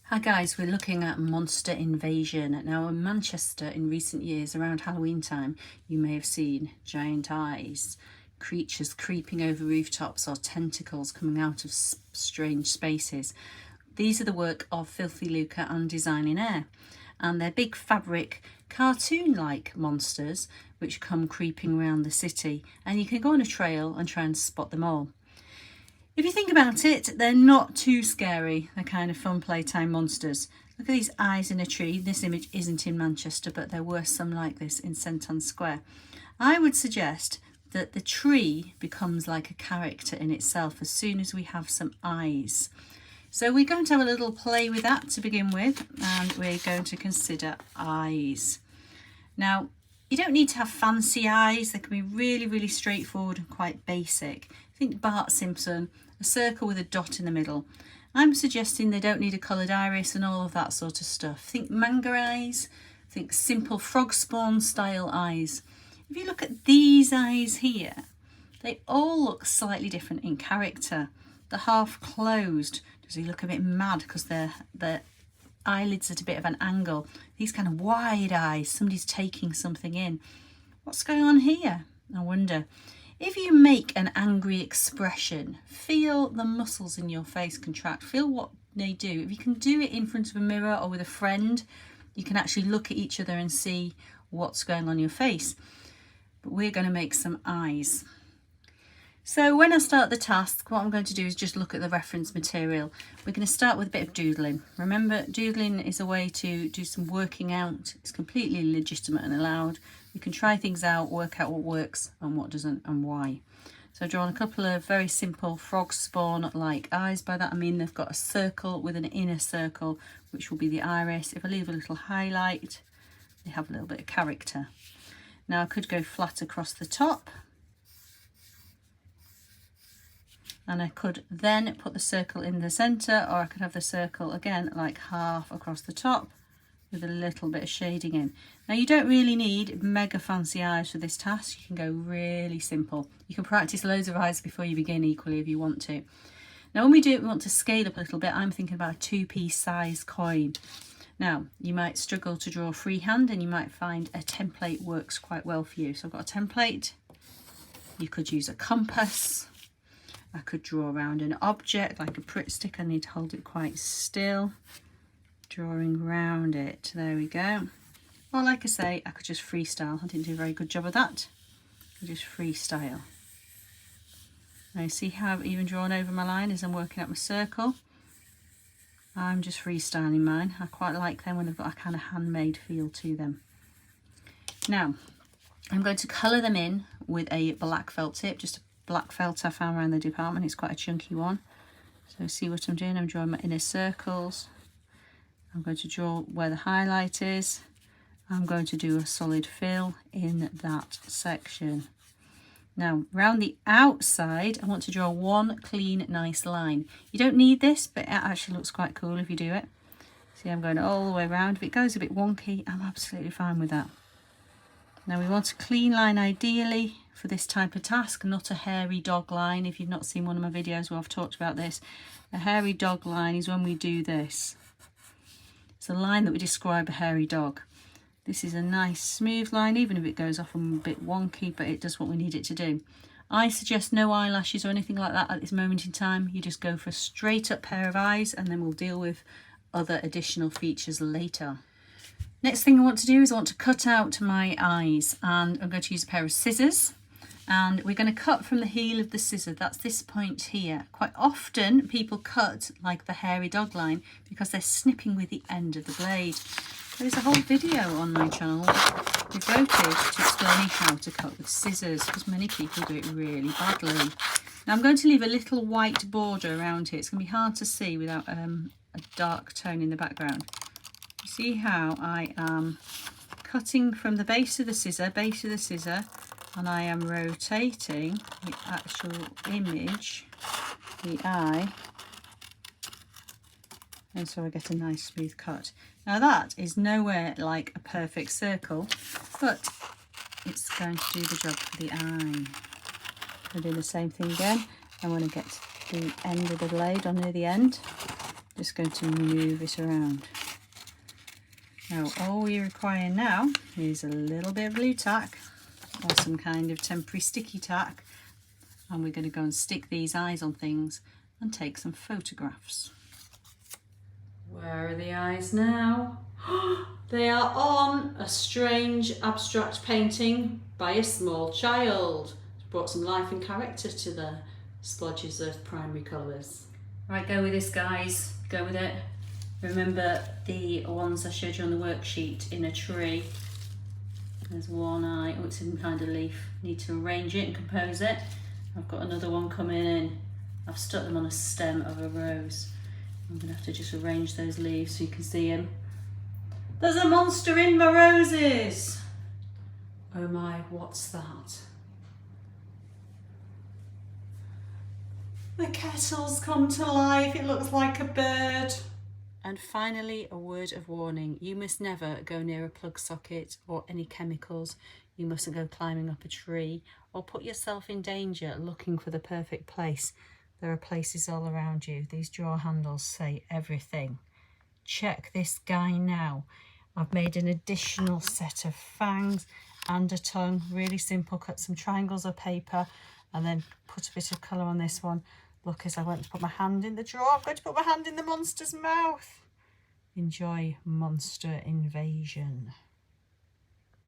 Hi guys, we're looking at monster invasion. Now in Manchester in recent years around Halloween time you may have seen giant eyes, creatures creeping over rooftops or tentacles coming out of strange spaces. These are the work of Filthy Luca and Design in Air, and they're big fabric cartoon-like monsters which come creeping around the city, and you can go on a trail and try and spot them all. If you think about it, they're not too scary. They're kind of fun playtime monsters. Look at these eyes in a tree. This image isn't in Manchester, but there were some like this in St Anne's Square. I would suggest that the tree becomes like a character in itself as soon as we have some eyes. So we're going to have a little play with that to begin with, and we're going to consider eyes. Now, you don't need to have fancy eyes. They can be really, really straightforward and quite basic. Think Bart Simpson, a circle with a dot in the middle. I'm suggesting they don't need a coloured iris and all of that sort of stuff. Think manga eyes, think simple frog spawn style eyes. If you look at these eyes here, they all look slightly different in character. The half closed, does he look a bit mad because their eyelids at a bit of an angle? These kind of wide eyes, somebody's taking something in. What's going on here? I wonder. If you make an angry expression, feel the muscles in your face contract, feel what they do. If you can do it in front of a mirror or with a friend, you can actually look at each other and see what's going on in your face. But we're going to make some eyes. So when I start the task, what I'm going to do is just look at the reference material. We're going to start with a bit of doodling. Remember, doodling is a way to do some working out. It's completely legitimate and allowed. You can try things out, work out what works and what doesn't and why. So I've drawn a couple of very simple frog spawn like eyes. By that I mean they've got a circle with an inner circle, which will be the iris. If I leave a little highlight, they have a little bit of character. Now I could go flat across the top, and I could then put the circle in the centre, or I could have the circle again like half across the top with a little bit of shading in. Now you don't really need mega fancy eyes for this task. You can go really simple. You can practice loads of eyes before you begin equally if you want to. Now when we do it, we want to scale up a little bit. I'm thinking about a 2p size coin. Now you might struggle to draw freehand and you might find a template works quite well for you. So I've got a template. You could use a compass. I could draw around an object like a Pritt stick. I need to hold it quite still. Drawing around it, there we go. Or like I say, I could just freestyle. I didn't do a very good job of that. I just freestyle. Now you see how I've even drawn over my line as I'm working out my circle. I'm just freestyling mine. I quite like them when they've got a kind of handmade feel to them. Now I'm going to colour them in with a black felt tip, just a black felt I found around the department. It's quite a chunky one. So see what I'm doing? I'm drawing my inner circles. I'm going to draw where the highlight is. I'm going to do a solid fill in that section. Now, around the outside, I want to draw one clean, nice line. You don't need this, but it actually looks quite cool if you do it. See, I'm going all the way around. If it goes a bit wonky, I'm absolutely fine with that. Now, we want a clean line ideally for this type of task, not a hairy dog line. If you've not seen one of my videos where I've talked about this, a hairy dog line is when we do this. It's a line that would describe a hairy dog. This is a nice smooth line, even if it goes off a bit wonky, but it does what we need it to do. I suggest no eyelashes or anything like that at this moment in time. You just go for a straight up pair of eyes, and then we'll deal with other additional features later. Next thing I want to do is I want to cut out my eyes, and I'm going to use a pair of scissors. And we're going to cut from the heel of the scissor. That's this point here. Quite often people cut like the hairy dog line because they're snipping with the end of the blade. There's a whole video on my channel devoted to explaining how to cut with scissors, because many people do it really badly. Now I'm going to leave a little white border around here. It's going to be hard to see without a dark tone in the background. You see how I am cutting from the base of the scissor, and I am rotating the actual image, the eye, and so I get a nice smooth cut. Now that is nowhere like a perfect circle, but it's going to do the job for the eye. I'll do the same thing again. I want to get to the end of the blade, or near the end. Just going to move it around. Now all we require now is a little bit of blue tack or some kind of temporary sticky tack, and we're going to go and stick these eyes on things and take some photographs. Where are the eyes now? They are on a strange abstract painting by a small child. It's brought some life and character to the splodges of primary colours. Right, go with this guys, go with it. Remember the ones I showed you on the worksheet in a tree. There's one eye, oh it's in kind of leaf. Need to arrange it and compose it. I've got another one coming in. I've stuck them on a stem of a rose. I'm going to have to just arrange those leaves so you can see him. There's a monster in my roses! Oh my, what's that? The kettle's come to life, it looks like a bird. And finally, a word of warning. You must never go near a plug socket or any chemicals. You mustn't go climbing up a tree or put yourself in danger looking for the perfect place. There are places all around you. These drawer handles say everything. Check this guy now. I've made an additional set of fangs and a tongue. Really simple. Cut some triangles of paper and then put a bit of colour on this one. Look, as I went to put my hand in the drawer, I'm going to put my hand in the monster's mouth. Enjoy monster invasion.